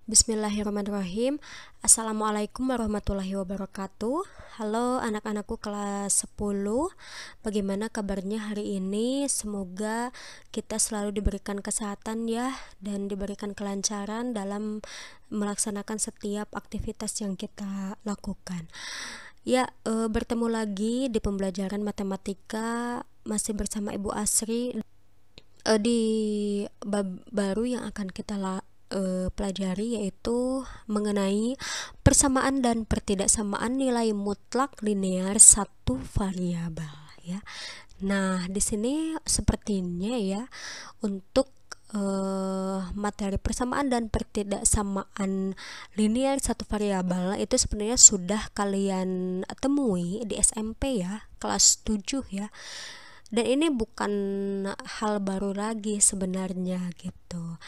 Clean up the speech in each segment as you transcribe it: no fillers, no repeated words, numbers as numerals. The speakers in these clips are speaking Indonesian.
Bismillahirrahmanirrahim. Assalamualaikum warahmatullahi wabarakatuh. Halo anak-anakku kelas 10. Bagaimana kabarnya hari ini? Semoga kita selalu diberikan kesehatan ya, dan diberikan kelancaran dalam melaksanakan setiap aktivitas yang kita lakukan. Ya, bertemu lagi di pembelajaran matematika masih bersama Ibu Asri di bab baru yang akan kita pelajari, yaitu mengenai persamaan dan pertidaksamaan nilai mutlak linear satu variabel ya. Nah, di sini sepertinya ya untuk materi persamaan dan pertidaksamaan linear satu variabel itu sebenarnya sudah kalian temui di SMP ya, kelas 7 ya. Dan ini bukan hal baru lagi sebenarnya gitu.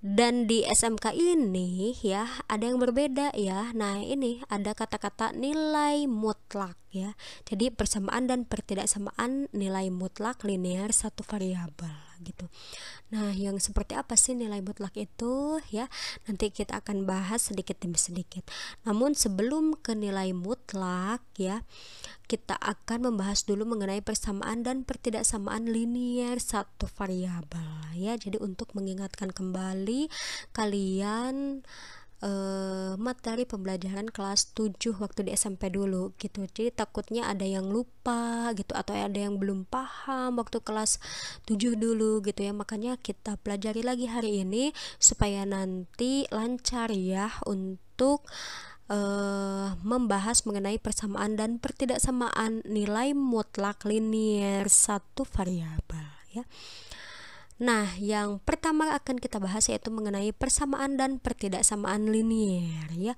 Dan di SMK ini ya ada yang berbeda ya. Nah, ini ada kata-kata nilai mutlak ya. Jadi persamaan dan pertidaksamaan nilai mutlak linear satu variabel gitu. Nah, yang seperti apa sih nilai mutlak itu ya? Nanti kita akan bahas sedikit demi sedikit. Namun sebelum ke nilai mutlak ya, kita akan membahas dulu mengenai persamaan dan pertidaksamaan linear satu variabel ya. Jadi untuk mengingatkan kembali kalian materi pembelajaran kelas 7 waktu di SMP dulu gitu. Jadi takutnya ada yang lupa gitu, atau ada yang belum paham waktu kelas 7 dulu gitu ya. Makanya kita pelajari lagi hari ini supaya nanti lancar ya untuk membahas mengenai persamaan dan pertidaksamaan nilai mutlak linear satu variabel ya. Nah, yang pertama akan kita bahas yaitu mengenai persamaan dan pertidaksamaan linear ya.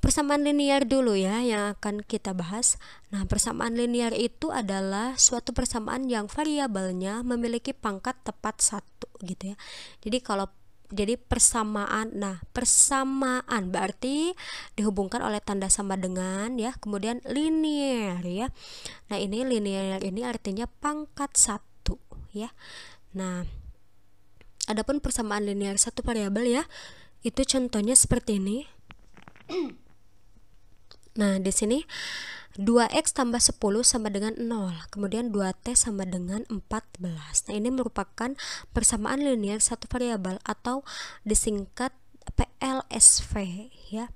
Persamaan linear dulu ya yang akan kita bahas. Nah, persamaan linear itu adalah suatu persamaan yang variabelnya memiliki pangkat tepat satu gitu ya. Jadi persamaan, nah persamaan berarti dihubungkan oleh tanda sama dengan ya, kemudian linear ya. Nah, ini linear ini artinya pangkat satu ya. Nah, adapun persamaan linear satu variabel ya, itu contohnya seperti ini. Nah, di sini 2x tambah 10 sama dengan 0, kemudian 2t sama dengan 14. Nah, ini merupakan persamaan linear satu variabel atau disingkat PLSV ya.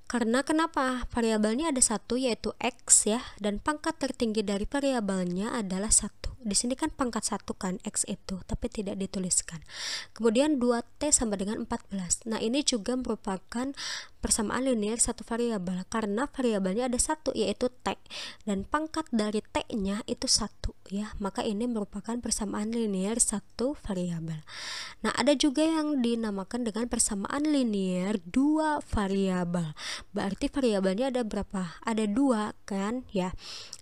Karena kenapa? Variabelnya ada satu yaitu x ya, dan pangkat tertinggi dari variabelnya adalah satu. Di sini kan pangkat satu kan x itu, tapi tidak dituliskan. Kemudian 2t sama dengan 14. Nah, ini juga merupakan persamaan linear satu variabel karena variabelnya ada satu yaitu t, dan pangkat dari t-nya itu satu ya. Maka ini merupakan persamaan linear satu variabel. Nah, ada juga yang dinamakan dengan persamaan linear dua variabel. Berarti variabelnya ada berapa? Ada dua kan ya.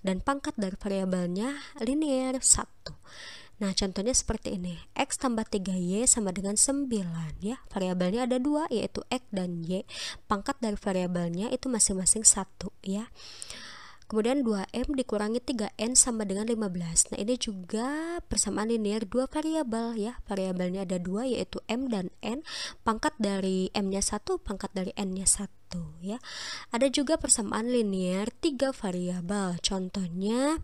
Dan pangkat dari variabelnya linear 1. Nah, contohnya seperti ini. X tambah 3Y sama dengan 9 ya. Variabelnya ada dua yaitu X dan Y. Pangkat dari variabelnya itu masing-masing 1 ya. Kemudian 2M dikurangi 3N sama dengan 15. Nah, ini juga persamaan linear dua variabel ya. Variabelnya ada dua yaitu M dan N. Pangkat dari M-nya 1, pangkat dari N-nya 1 ya. Ada juga persamaan linear tiga variabel. Contohnya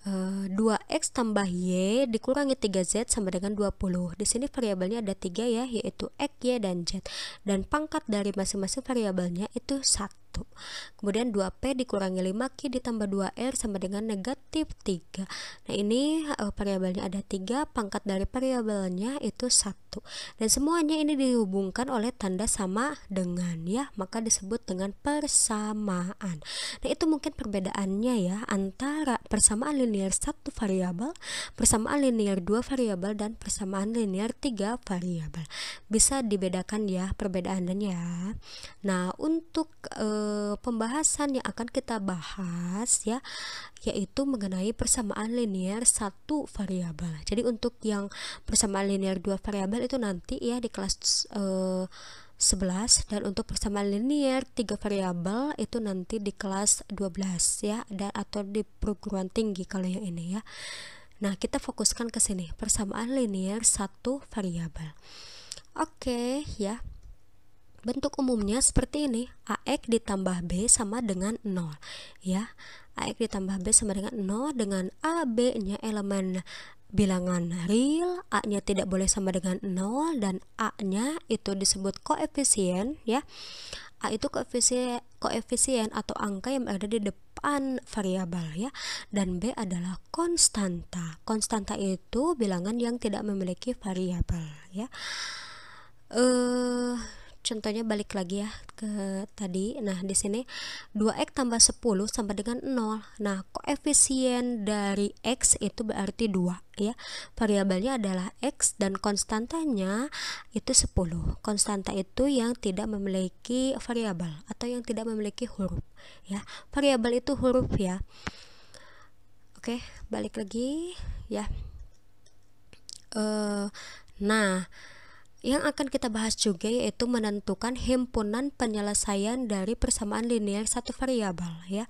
2x tambah y dikurangi 3z sama dengan 20. Di sini variabelnya ada 3 ya, yaitu x, y, dan z. Dan pangkat dari masing-masing variabelnya itu 1. Kemudian 2p dikurangi 5q ditambah 2r sama dengan negatif 3. Nah, ini variabelnya ada 3, pangkat dari variabelnya itu 1. Dan semuanya ini dihubungkan oleh tanda sama dengan ya, maka disebut dengan persamaan. Nah, itu mungkin perbedaannya ya antara persamaan linear satu variabel, persamaan linear dua variabel, dan persamaan linear tiga variabel. Bisa dibedakan ya perbedaannya ya. Nah, untuk pembahasan yang akan kita bahas ya, yaitu mengenai persamaan linear satu variabel. Jadi untuk yang persamaan linear dua variabel itu nanti ya di kelas 11, dan untuk persamaan linear tiga variabel itu nanti di kelas 12 ya, dan atau di perguruan tinggi kalau yang ini ya. Nah, kita fokuskan ke sini, persamaan linear satu variabel. Oke ya. Bentuk umumnya seperti ini, AX ditambah B sama dengan 0 ya. AX ditambah B sama dengan 0, dengan A, B nya elemen bilangan real, A nya tidak boleh sama dengan 0, dan A nya itu disebut koefisien ya. A itu koefisien atau angka yang ada di depan variabel ya, dan B adalah konstanta. Konstanta itu bilangan yang tidak memiliki variabel ya. Contohnya balik lagi ya ke tadi. Nah, di sini 2x tambah 10 sama dengan 0. Nah, koefisien dari x itu berarti 2 ya. Variabelnya adalah x dan konstantanya itu 10. Konstanta itu yang tidak memiliki variabel atau yang tidak memiliki huruf ya. Variabel itu huruf ya. Oke, balik lagi ya. Nah, yang akan kita bahas juga yaitu menentukan himpunan penyelesaian dari persamaan linear satu variabel ya.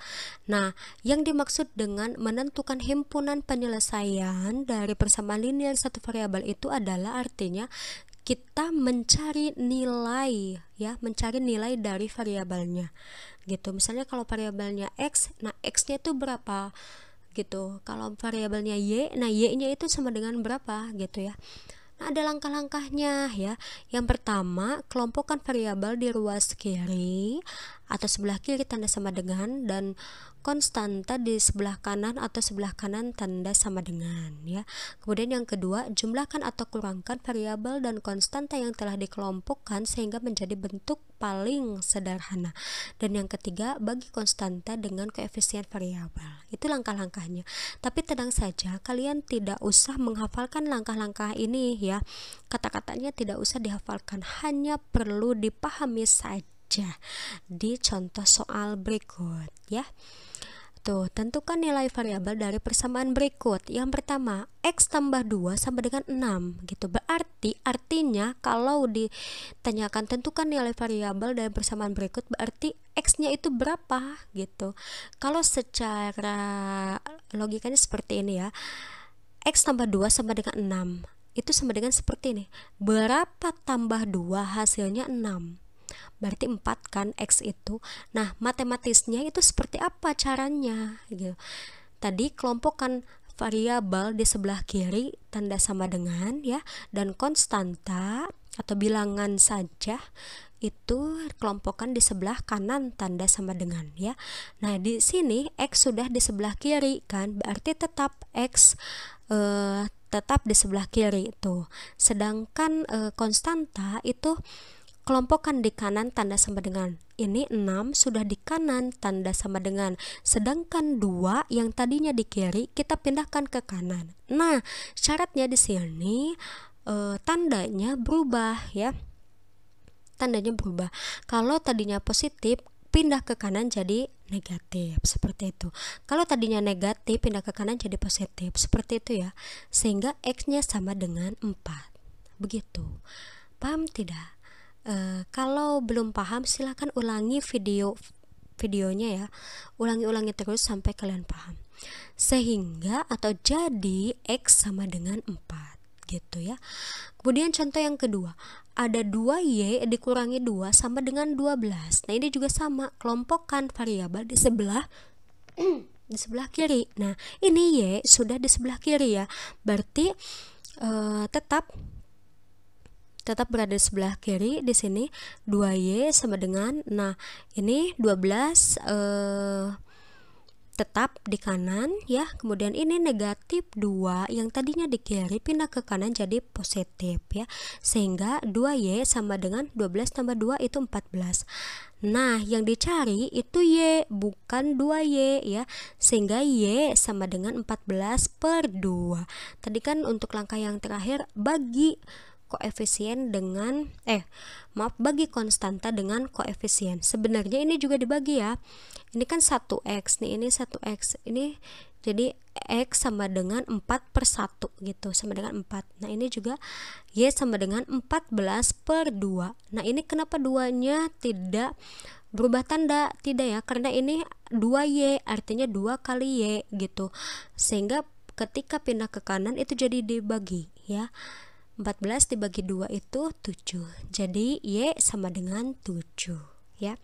Nah, yang dimaksud dengan menentukan himpunan penyelesaian dari persamaan linear satu variabel itu adalah artinya kita mencari nilai ya, mencari nilai dari variabelnya gitu. Misalnya kalau variabelnya x, nah x-nya itu berapa gitu. Kalau variabelnya y, nah y-nya itu sama dengan berapa gitu ya. Nah, ada langkah-langkahnya ya. Yang pertama, kelompokkan variabel di ruas kiri atau sebelah kiri tanda sama dengan, dan konstanta di sebelah kanan atau sebelah kanan tanda sama dengan ya. Kemudian yang kedua, jumlahkan atau kurangkan variabel dan konstanta yang telah dikelompokkan sehingga menjadi bentuk paling sederhana. Dan yang ketiga, bagi konstanta dengan koefisien variabel. Itu langkah-langkahnya. Tapi tenang saja, kalian tidak usah menghafalkan langkah-langkah ini ya. Kata-katanya tidak usah dihafalkan, hanya perlu dipahami saja di contoh soal berikut ya. Tuh, tentukan nilai variabel dari persamaan berikut. Yang pertama, x tambah 2 sama dengan 6 gitu. Berarti artinya kalau ditanyakan tentukan nilai variabel dari persamaan berikut, berarti x-nya itu berapa gitu. Kalau secara logikanya seperti ini ya. X tambah 2 sama dengan 6. Itu sama dengan seperti ini. Berapa tambah 2 hasilnya 6. Berarti 4 kan x itu. Nah, matematisnya itu seperti apa caranya gitu. Tadi kelompokkan variabel di sebelah kiri tanda sama dengan ya, dan konstanta atau bilangan saja itu kelompokkan di sebelah kanan tanda sama dengan ya. Nah, di sini x sudah di sebelah kiri kan, berarti tetap x tetap di sebelah kiri itu. Sedangkan konstanta itu kelompokkan di kanan tanda sama dengan. Ini 6 sudah di kanan tanda sama dengan. Sedangkan 2 yang tadinya di kiri kita pindahkan ke kanan. Nah, syaratnya di sini tandanya berubah ya. Tandanya berubah. Kalau tadinya positif, pindah ke kanan jadi negatif, seperti itu. Kalau tadinya negatif, pindah ke kanan jadi positif, seperti itu ya. Sehingga x-nya sama dengan 4. Begitu. Paham tidak? Kalau belum paham silahkan ulangi videonya ya, ulangi terus sampai kalian paham, sehingga atau jadi x sama dengan 4 gitu ya. Kemudian contoh yang kedua, ada 2y dikurangi 2 sama dengan 12. Nah, ini juga sama, kelompokkan variabel di sebelah di sebelah kiri. Nah, ini y sudah di sebelah kiri ya, berarti tetap berada di sebelah kiri. Di sini 2y sama dengan, nah ini 12 tetap di kanan ya. Kemudian ini negatif 2 yang tadinya di kiri pindah ke kanan jadi positif ya. Sehingga 2y sama dengan 12 tambah 2 itu 14. Nah, yang dicari itu y, bukan 2y ya. Sehingga y sama dengan 14 per 2. Tadi kan untuk langkah yang terakhir bagi koefisien dengan bagi konstanta dengan koefisien. Sebenarnya ini juga dibagi ya. Ini kan 1x nih, ini 1x. Ini jadi x sama dengan 4 per 1 gitu, sama dengan 4. Nah, ini juga y sama dengan 14 per 2. Nah, ini kenapa 2-nya tidak berubah tanda? Tidak ya, karena ini 2y, artinya 2 kali y gitu. Sehingga ketika pindah ke kanan itu jadi dibagi ya. 14 dibagi 2 itu 7. Jadi Y sama dengan 7 ya.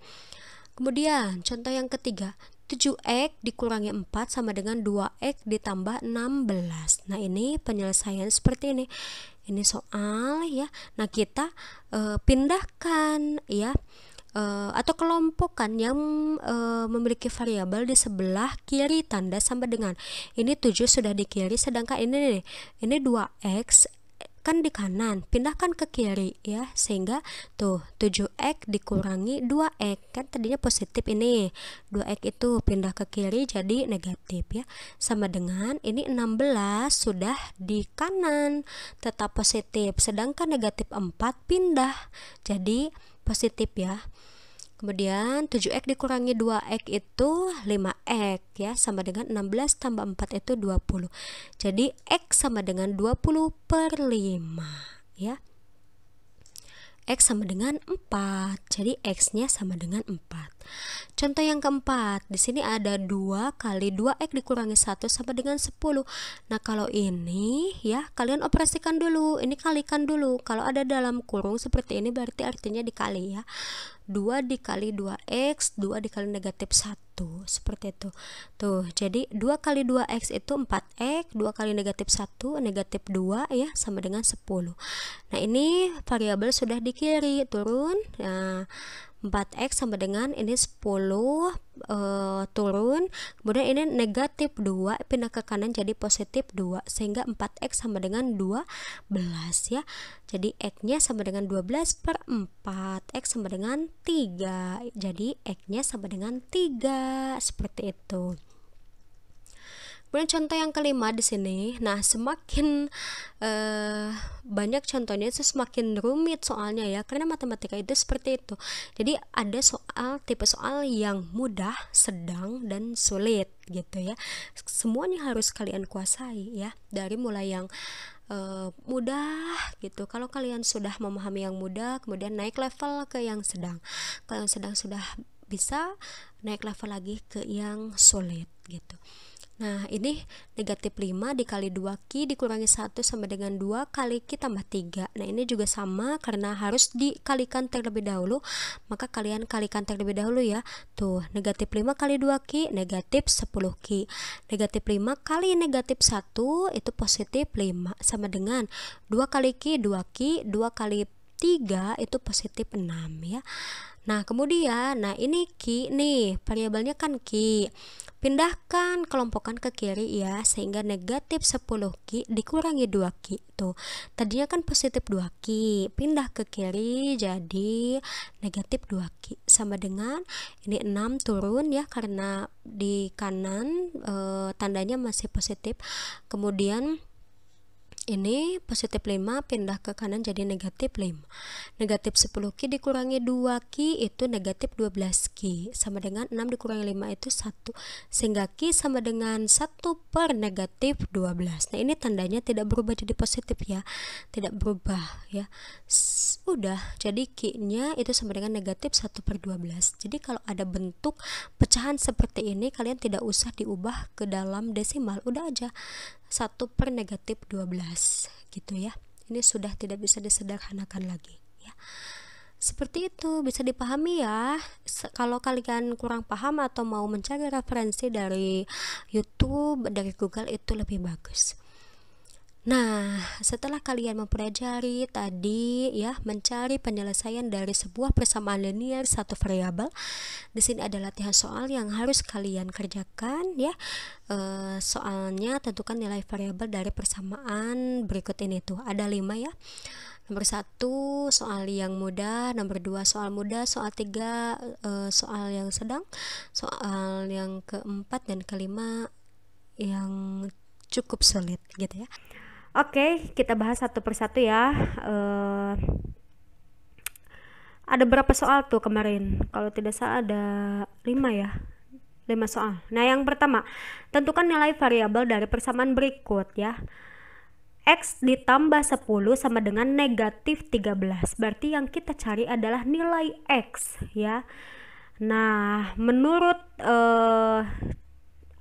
Kemudian contoh yang ketiga, 7x dikurangi 4 sama dengan 2x ditambah 16. Nah, ini penyelesaian seperti ini. Ini soal ya. Nah, kita pindahkan ya, atau kelompokkan yang memiliki variabel di sebelah kiri tanda sama dengan. Ini 7 sudah di kiri, sedangkan ini nih, ini 2x kan di kanan, pindahkan ke kiri ya, sehingga tuh 7x dikurangi 2x, kan tadinya positif, ini 2x itu pindah ke kiri jadi negatif ya, sama dengan ini 16 sudah di kanan tetap positif, sedangkan negatif 4 pindah jadi positif ya. Kemudian 7x dikurangi 2x itu 5x ya, sama dengan 16 tambah 4 itu 20. Jadi x sama dengan 20 per 5 ya. X sama dengan 4. Jadi x-nya sama dengan 4. Contoh yang keempat, di sini ada 2 kali 2x dikurangi 1 sama dengan 10. Nah, kalau ini ya, kalian operasikan dulu, ini kalikan dulu. Kalau ada dalam kurung seperti ini berarti artinya dikali ya. 2 dikali 2x, 2 dikali negatif 1, seperti itu. Tuh, jadi 2 kali 2x itu 4x, 2 kali negatif 1, negatif 2 ya, sama dengan 10. Nah, ini variabel sudah di kiri, turun. Nah, 4x sama dengan ini 10 turun, kemudian ini negatif 2 pindah ke kanan jadi positif 2, sehingga 4x sama dengan 12 ya. Jadi x-nya sama dengan 12 per 4, x sama dengan 3, jadi x-nya sama dengan 3, seperti itu. Kemudian contoh yang kelima di sini. Nah, semakin banyak contohnya itu semakin rumit soalnya ya, karena matematika itu seperti itu. Jadi ada soal, tipe soal yang mudah, sedang, dan sulit gitu ya. Semuanya harus kalian kuasai ya, dari mulai yang mudah gitu. Kalau kalian sudah memahami yang mudah, kemudian naik level ke yang sedang. Kalau yang sedang sudah bisa, naik level lagi ke yang sulit gitu. Nah, ini negatif 5 dikali 2Q dikurangi 1 sama dengan 2 kali Q tambah 3. Nah, ini juga sama karena harus dikalikan terlebih dahulu, maka kalian kalikan terlebih dahulu ya. Tuh, negatif 5 kali 2Q negatif 10Q. Negatif 5 kali negatif 1 itu positif 5, sama dengan 2 kali Q 2Q, 2 kali 3 itu positif 6 ya. Nah, kemudian, nah ini Q nih, variabelnya kan Q. Pindahkan, kelompokkan ke kiri ya, sehingga negatif 10Q dikurangi 2Q. Tuh, tadinya kan positif 2Q, pindah ke kiri jadi negatif 2Q, sama dengan ini 6 turun ya, karena di kanan tandanya masih positif. Kemudian ini positif 5 pindah ke kanan jadi negatif 5. Negatif 10Q dikurangi 2Q itu negatif 12Q, sama dengan 6 dikurangi 5 itu 1, sehingga Q sama dengan 1 per negatif 12. Nah, ini tandanya tidak berubah jadi positif ya, tidak berubah ya. Udah, jadi Q-nya itu sama dengan negatif 1 per 12. Jadi kalau ada bentuk pecahan seperti ini, kalian tidak usah diubah ke dalam desimal, udah aja 1 per negatif 12 gitu ya. Ini sudah tidak bisa disederhanakan lagi ya. Seperti itu, bisa dipahami ya. Kalau kalian kurang paham atau mau mencari referensi dari YouTube, dari Google, itu lebih bagus. Nah, setelah kalian mempelajari tadi ya, mencari penyelesaian dari sebuah persamaan linear satu variabel, di sini ada latihan soal yang harus kalian kerjakan ya. Soalnya tentukan nilai variabel dari persamaan berikut ini tuh, ada 5 ya. Nomor 1 soal yang mudah, nomor 2 soal mudah, soal 3 soal yang sedang, soal yang keempat dan kelima yang cukup sulit gitu ya. Oke, kita bahas satu persatu ya. Ada berapa soal tuh kemarin? Kalau tidak salah ada 5 ya. 5 soal. Nah, yang pertama, tentukan nilai variabel dari persamaan berikut ya. X ditambah 10 sama dengan negatif 13. Berarti yang kita cari adalah nilai X ya. Nah, menurut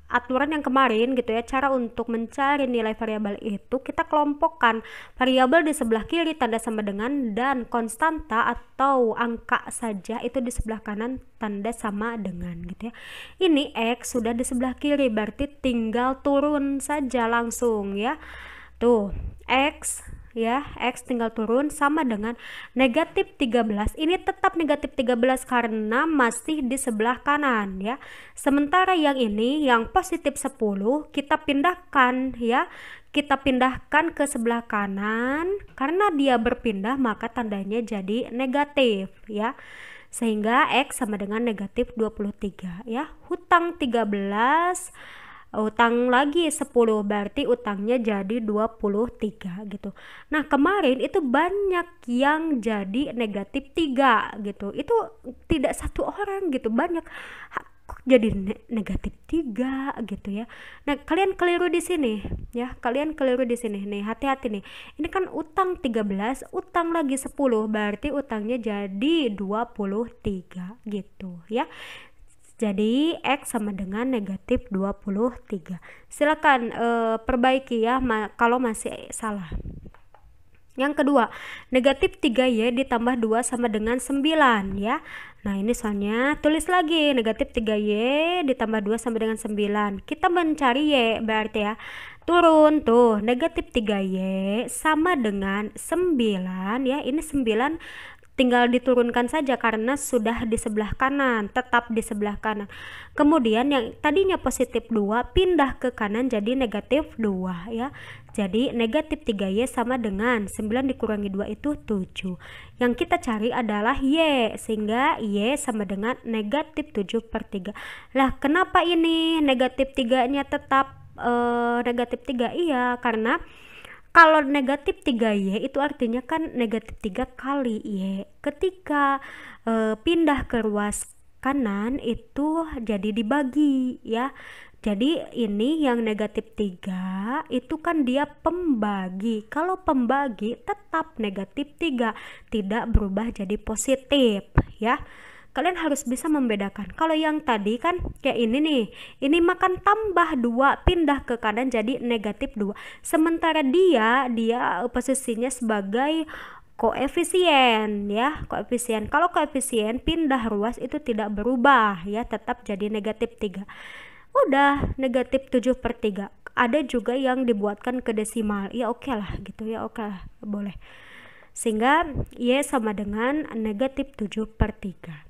aturan yang kemarin gitu ya, cara untuk mencari nilai variabel itu kita kelompokkan variabel di sebelah kiri tanda sama dengan, dan konstanta atau angka saja itu di sebelah kanan tanda sama dengan gitu ya. Ini X sudah di sebelah kiri, berarti tinggal turun saja langsung ya. Tuh, X ya, X tinggal turun sama dengan negatif 13. Ini tetap negatif 13 karena masih di sebelah kanan ya. Sementara yang ini yang positif 10 kita pindahkan ya. Kita pindahkan ke sebelah kanan, karena dia berpindah maka tandanya jadi negatif ya. Sehingga X sama dengan negatif 23 ya. Hutang 13, utang lagi 10, berarti utangnya jadi 23 gitu. Nah kemarin itu banyak yang jadi negatif 3 gitu, itu tidak satu orang gitu, banyak kok jadi negatif 3 gitu ya. Nah kalian keliru di sini ya, kalian keliru di sini nih, hati-hati nih. Ini kan utang 13, utang lagi 10, berarti utangnya jadi 23 gitu ya. Jadi X sama dengan negatif 23. Silakan perbaiki ya kalau masih salah. Yang kedua, negatif 3Y ditambah 2 sama dengan 9 ya. Nah ini soalnya tulis lagi negatif 3Y ditambah 2 sama dengan 9. Kita mencari Y berarti ya. Turun tuh, negatif 3Y sama dengan 9 ya. Ini 9 tinggal diturunkan saja karena sudah di sebelah kanan, tetap di sebelah kanan. Kemudian yang tadinya positif 2 pindah ke kanan jadi negatif 2 ya. Jadi negatif 3Y sama dengan 9 dikurangi 2 itu 7. Yang kita cari adalah Y, sehingga Y sama dengan negatif 7/3. Lah kenapa ini negatif 3 nya tetap negatif 3? Iya, karena kalau negatif 3Y itu artinya kan negatif 3 kali Y. Ketika pindah ke ruas kanan itu jadi dibagi ya. Jadi ini yang negatif 3 itu kan dia pembagi. Kalau pembagi tetap negatif 3, tidak berubah jadi positif ya. Kalian harus bisa membedakan. Kalau yang tadi kan kayak ini nih, ini makan tambah 2 pindah ke kanan jadi negatif 2. Sementara dia posisinya sebagai koefisien ya, koefisien. Kalau koefisien pindah ruas itu tidak berubah ya, tetap jadi negatif 3. Udah negatif 7/3. Ada juga yang dibuatkan ke desimal. Ya oke lah gitu ya, oke lah, boleh. Sehingga Y sama dengan negatif 7/3.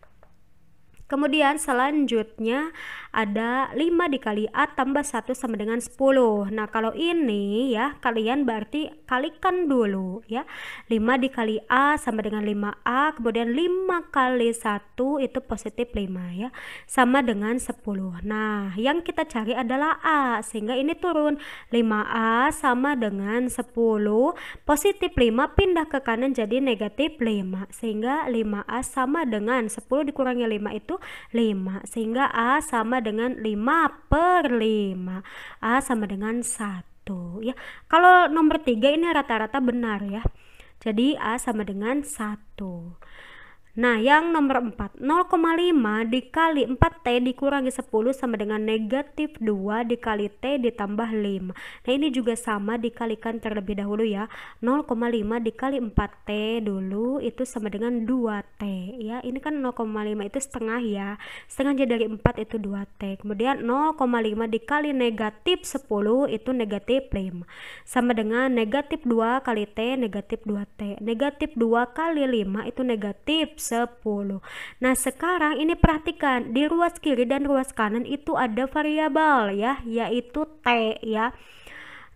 Kemudian selanjutnya ada 5 dikali A tambah 1 sama dengan 10. Nah kalau ini ya kalian berarti kalikan dulu ya. 5 dikali A sama dengan 5A, kemudian 5 kali 1 itu positif 5 ya, sama dengan 10. Nah yang kita cari adalah A, sehingga ini turun. 5A sama dengan 10, positif 5 pindah ke kanan jadi negatif 5, sehingga 5A sama dengan 10 dikurangi 5 itu 5, sehingga A sama dengan 5/5. A sama dengan 1 ya. Kalau nomor 3 ini rata-rata benar ya. Jadi A sama dengan 1. Nah yang nomor 4, 0,5 dikali 4T dikurangi 10 sama dengan negatif 2 dikali T ditambah 5. Nah ini juga sama, dikalikan terlebih dahulu ya. 0,5 dikali 4T dulu itu sama dengan 2T ya. Ini kan 0,5 itu setengah ya, setengahnya dari 4 itu 2T. Kemudian 0,5 dikali negatif 10 itu negatif 5, sama dengan negatif 2 kali T negatif 2T. Negatif 2 kali 5 itu negatif 10. Nah sekarang ini perhatikan, di ruas kiri dan ruas kanan itu ada variabel ya, yaitu T ya.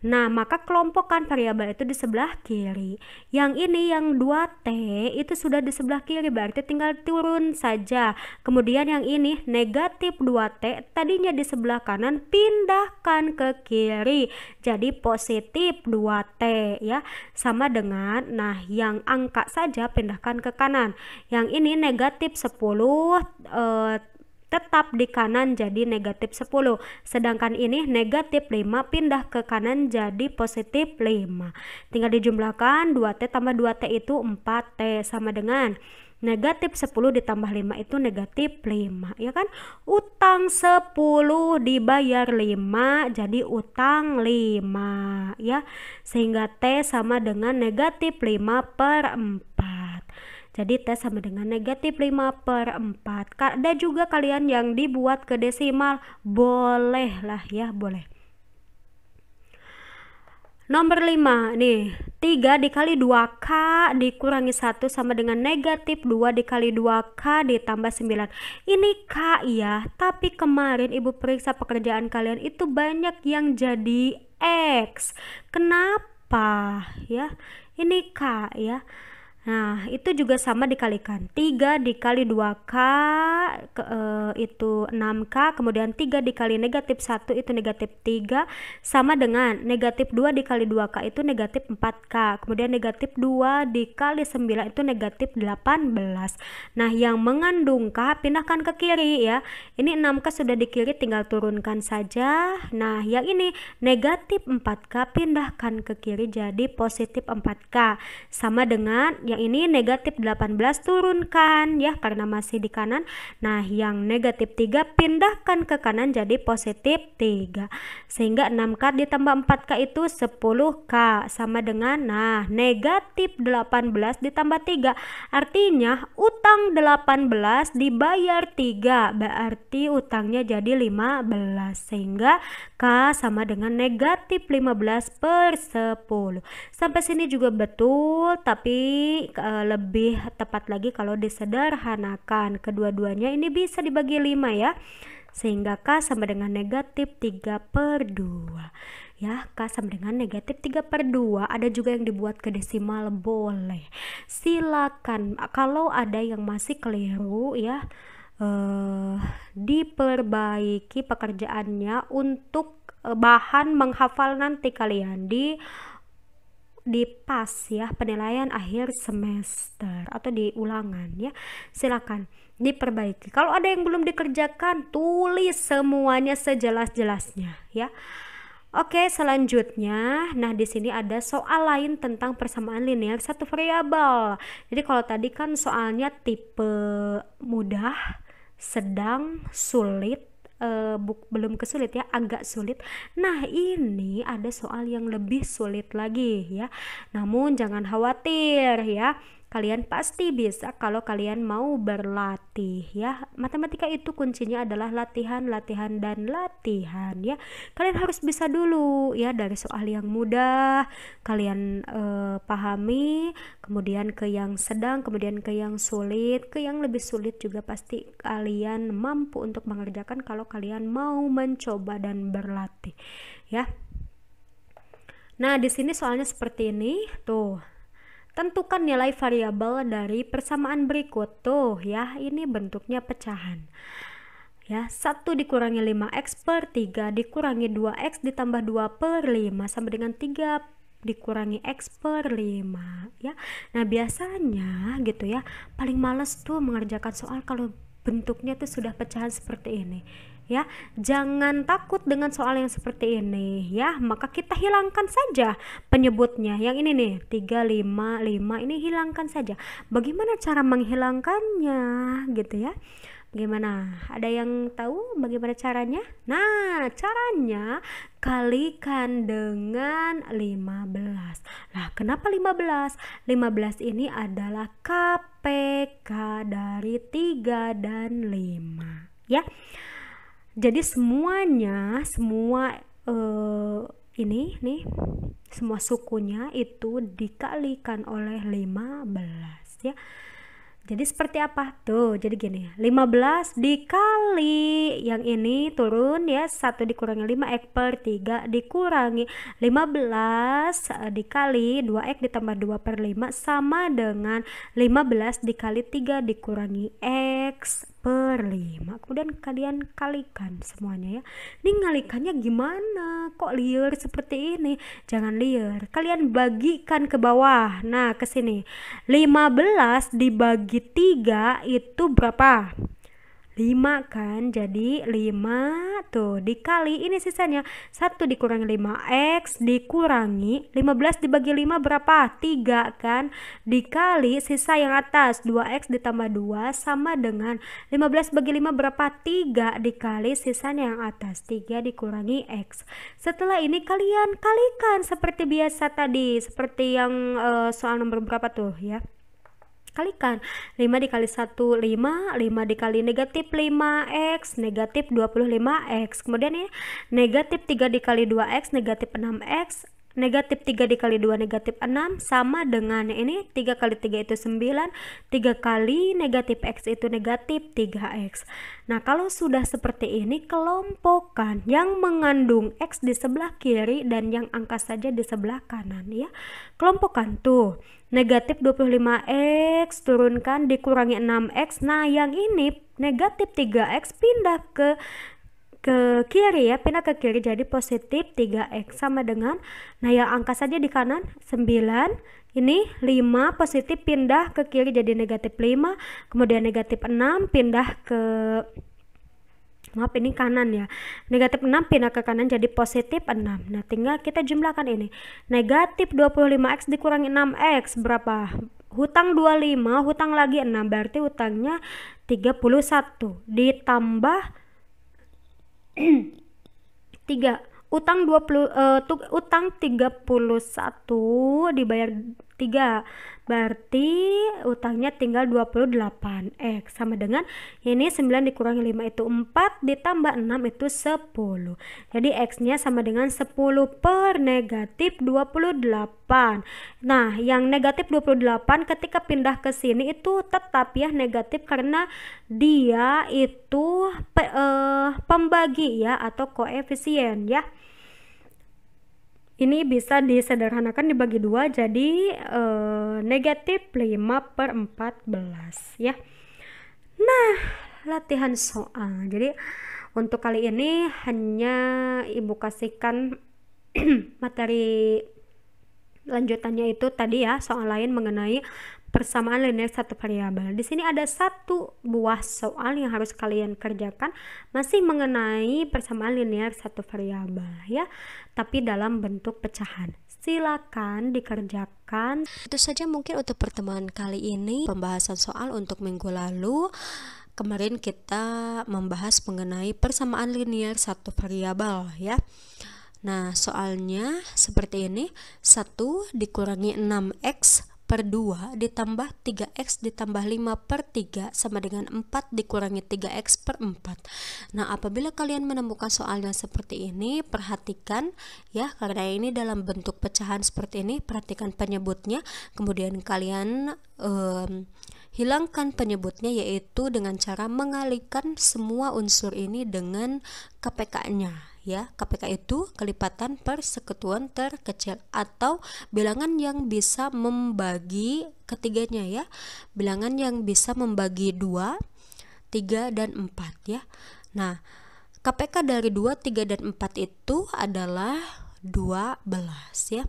Nah maka kelompokkan variabel itu di sebelah kiri. Yang ini yang 2T itu sudah di sebelah kiri, berarti tinggal turun saja. Kemudian yang ini negatif 2T tadinya di sebelah kanan, pindahkan ke kiri jadi positif 2T ya, sama dengan, nah yang angka saja pindahkan ke kanan. Yang ini negatif 10 tetap di kanan jadi negatif 10, sedangkan ini negatif 5 pindah ke kanan jadi positif 5. Tinggal dijumlahkan, 2T tambah 2T itu 4T sama dengan Negatif 10 ditambah 5 itu negatif 5, ya kan? Utang 10 dibayar 5, jadi utang 5, ya. Sehingga T sama dengan negatif 5/4. Jadi T sama dengan negatif 5/4. Ada juga kalian yang dibuat ke desimal, boleh lah ya, boleh. Nomor 5 nih, 3 dikali 2K dikurangi 1 sama dengan negatif 2 dikali 2K ditambah 9. Ini K ya, tapi kemarin ibu periksa pekerjaan kalian itu banyak yang jadi X. Kenapa ya? Ini K ya. Nah, itu juga sama dikalikan. 3 dikali 2K itu 6K, kemudian 3 dikali negatif 1 itu negatif 3, sama dengan negatif 2 dikali 2K itu negatif 4K, kemudian negatif 2 dikali 9 itu negatif 18. Nah, yang mengandung K pindahkan ke kiri ya. Ini 6K sudah di kiri, tinggal turunkan saja. Nah, yang ini negatif 4K pindahkan ke kiri jadi positif 4K, sama dengan yang ini negatif 18 turunkan ya karena masih di kanan. Nah, yang negatif 3 pindahkan ke kanan jadi positif 3, sehingga 6K ditambah 4K itu 10K, sama dengan negatif 18 ditambah 3, artinya utang 18 dibayar 3, berarti utangnya jadi 15, sehingga K sama dengan negatif 15/10. Sampai sini juga betul, tapi lebih tepat lagi kalau disederhanakan. Kedua-duanya ini bisa dibagi 5 ya, sehingga K sama dengan negatif 3/2 ya. K sama dengan negatif 3/2. Ada juga yang dibuat ke desimal, boleh, silakan. Kalau ada yang masih keliru ya, diperbaiki pekerjaannya untuk bahan menghafal nanti kalian di pas ya, penilaian akhir semester atau di ulangan ya. Silakan diperbaiki. Kalau ada yang belum dikerjakan, tulis semuanya sejelas-jelasnya ya. Oke, selanjutnya, nah di sini ada soal lain tentang persamaan linear satu variabel. Jadi kalau tadi kan soalnya tipe mudah, sedang, sulit, belum kesulit ya, agak sulit. Nah, ini ada soal yang lebih sulit lagi ya. Namun jangan khawatir ya, kalian pasti bisa kalau kalian mau berlatih ya. Matematika itu kuncinya adalah latihan, latihan, dan latihan ya. Kalian harus bisa dulu ya, dari soal yang mudah kalian pahami, kemudian ke yang sedang, kemudian ke yang sulit, ke yang lebih sulit juga pasti kalian mampu untuk mengerjakan kalau kalian mau mencoba dan berlatih ya. Nah, di sini soalnya seperti ini tuh. Tentukan nilai variabel dari persamaan berikut tuh ya. Ini bentuknya pecahan ya. 1 dikurangi 5x/3 dikurangi 2x ditambah 2/5 sama dengan 3 dikurangi x/5 ya. Nah, biasanya gitu ya, paling males tuh mengerjakan soal kalau bentuknya tuh sudah pecahan seperti ini ya. Jangan takut dengan soal yang seperti ini ya, maka kita hilangkan saja penyebutnya. Yang ini nih 3, 5, 5 ini hilangkan saja. Bagaimana cara menghilangkannya gitu ya? Bagaimana? Ada yang tahu bagaimana caranya? Nah, caranya kalikan dengan 15. Nah, kenapa 15? 15 ini adalah KPK dari 3 dan 5 ya. Jadi semuanya, semua ini nih, semua sukunya itu dikalikan oleh 15 ya. Jadi seperti apa? Tuh, jadi gini, 15 dikali yang ini turun ya, 1 dikurangi 5x/3 dikurangi 15 dikali 2x ditambah 2/5 sama dengan 15 dikali 3 dikurangi x/5. Kemudian kalian kalikan semuanya ya. Ini ngalikannya gimana? Kok liar seperti ini? Jangan liar. Kalian bagikan ke bawah. Nah, ke sini. 15 dibagi 3 itu berapa? 5 kan, jadi 5 tuh dikali ini sisanya 1 dikurangi 5x dikurangi 15 dibagi 5 berapa? 3 kan, dikali sisa yang atas 2x ditambah 2 sama dengan 15 bagi 5 berapa? 3 dikali sisanya yang atas 3 dikurangi x. Setelah ini kalian kalikan seperti biasa tadi, seperti yang soal nomor berapa tuh ya, kalikan 5 dikali 1 5, 5 dikali negatif 5x negatif 25x, kemudian ini negatif 3 dikali 2x negatif 6x, negatif 3 dikali 2 negatif 6 sama dengan ini 3 kali 3 itu 9, 3 kali negatif x itu negatif 3x. Nah kalau sudah seperti ini kelompokkan yang mengandung x di sebelah kiri dan yang angka saja di sebelah kanan ya. Kelompokkan tuh, negatif 25x turunkan dikurangi 6x. Nah yang ini negatif 3x pindah ke kiri ya, pindah ke kiri jadi positif 3x sama dengan, nah yang angka saja di kanan 9, ini 5 positif pindah ke kiri jadi negatif 5, kemudian negatif 6 pindah ke, maaf ini kanan ya, negatif 6 pindah ke kanan jadi positif 6. Nah tinggal kita jumlahkan ini, negatif 25x dikurangi 6x berapa? Hutang 25, hutang lagi 6, berarti hutangnya 31 ditambah 3, utang 31 dibayar 3, berarti utangnya tinggal 28x sama dengan ini 9 dikurangi 5 itu 4 ditambah 6 itu 10. Jadi x nya sama dengan 10 per negatif 28. Nah yang negatif 28 ketika pindah ke sini itu tetap ya negatif karena dia itu pembagi ya atau koefisien ya. Ini bisa disederhanakan dibagi 2 jadi negatif 5 per 14 ya. Nah latihan soal, jadi untuk kali ini hanya ibu kasihkan materi lanjutannya itu tadi ya, soal lain mengenai persamaan linear satu variabel. Di sini ada satu buah soal yang harus kalian kerjakan masih mengenai persamaan linear satu variabel ya, tapi dalam bentuk pecahan. Silakan dikerjakan. Itu saja mungkin untuk pertemuan kali ini. Pembahasan soal untuk minggu lalu. Kemarin kita membahas mengenai persamaan linear satu variabel ya. Nah, soalnya seperti ini. 1 dikurangi 6x per 2 ditambah 3x ditambah 5 per 3 sama dengan 4 dikurangi 3x per 4. Nah apabila kalian menemukan soalnya seperti ini, perhatikan ya, karena ini dalam bentuk pecahan seperti ini, perhatikan penyebutnya, kemudian kalian hilangkan penyebutnya, yaitu dengan cara mengalihkan semua unsur ini dengan KPK-nya ya. KPK itu kelipatan persekutuan terkecil atau bilangan yang bisa membagi ketiganya ya, bilangan yang bisa membagi 2, 3 dan 4 ya. Nah KPK dari 2, 3 dan 4 itu adalah 12 ya,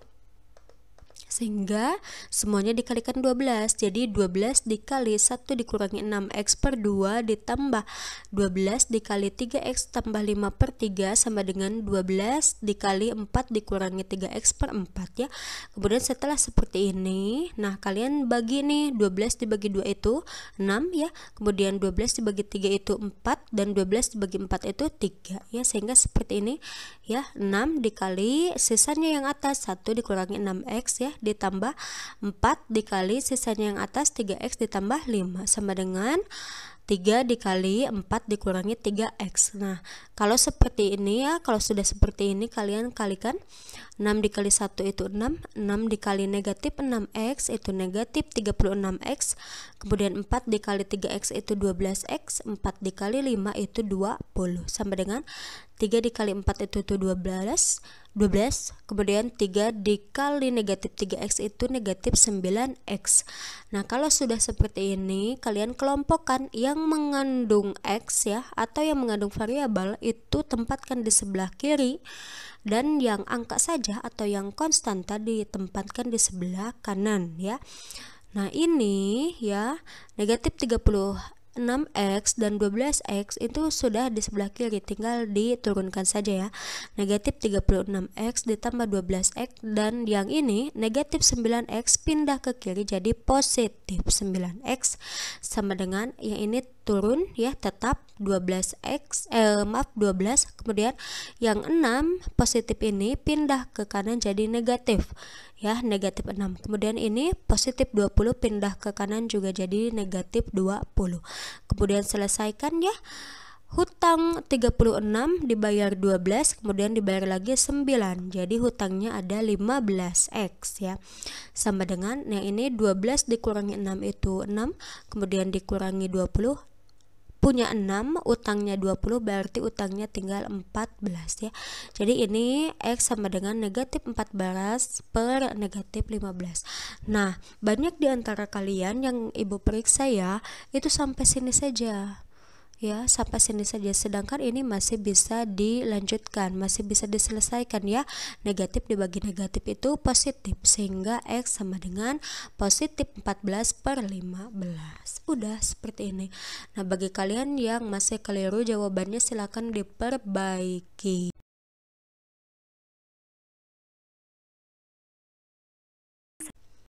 sehingga semuanya dikalikan 12. Jadi 12 dikali 1 dikurangi 6x per 2 ditambah 12 dikali 3x tambah 5 per 3 sama dengan 12 dikali 4 dikurangi 3x per 4 ya. Kemudian setelah seperti ini, nah kalian bagi nih, 12 dibagi 2 itu 6 ya, kemudian 12 dibagi 3 itu 4 dan 12 dibagi 4 itu 3 ya, sehingga seperti ini ya, 6 dikali sisanya yang atas 1 dikurangi 6x ya, ditambah 4 dikali sisanya yang atas 3x ditambah 5 sama dengan 3 dikali 4 dikurangi 3x. Nah kalau seperti ini ya, kalau sudah seperti ini kalian kalikan 6 dikali 1 itu 6, 6 dikali negatif 6x itu negatif 36x, kemudian 4 dikali 3x itu 12x, 4 dikali 5 itu 20 sama dengan 3 dikali 4 itu 12, kemudian 3 dikali negatif 3x itu negatif 9x. Nah kalau sudah seperti ini, kalian kelompokkan yang mengandung x ya, atau yang mengandung variabel itu tempatkan di sebelah kiri, dan yang angka saja atau yang konstan tadi tempatkan di sebelah kanan ya. Nah ini ya, negatif 36 6x dan 12x itu sudah di sebelah kiri, tinggal diturunkan saja ya. Negatif 36x ditambah 12x, dan yang ini negatif 9x pindah ke kiri jadi positif 9x, sama dengan yang ini turun ya, tetap 12x 12, kemudian yang 6 positif ini pindah ke kanan jadi negatif ya, negatif 6, kemudian ini positif 20 pindah ke kanan juga jadi negatif 20. Kemudian selesaikan ya, hutang 36 dibayar 12, kemudian dibayar lagi 9, jadi hutangnya ada 15x ya, sama dengan yang ini 12 dikurangi 6 itu 6, kemudian dikurangi 20, punya 6, utangnya 20, berarti utangnya tinggal 14 ya. Jadi ini X sama dengan negatif 14 per negatif 15. Nah, banyak di antara kalian yang ibu periksa ya, itu sampai sini saja ya, sampai sini saja, sedangkan ini masih bisa dilanjutkan, masih bisa diselesaikan ya. Negatif dibagi negatif itu positif, sehingga X sama dengan positif 14 per 15. Udah seperti ini. Nah, bagi kalian yang masih keliru jawabannya silahkan diperbaiki.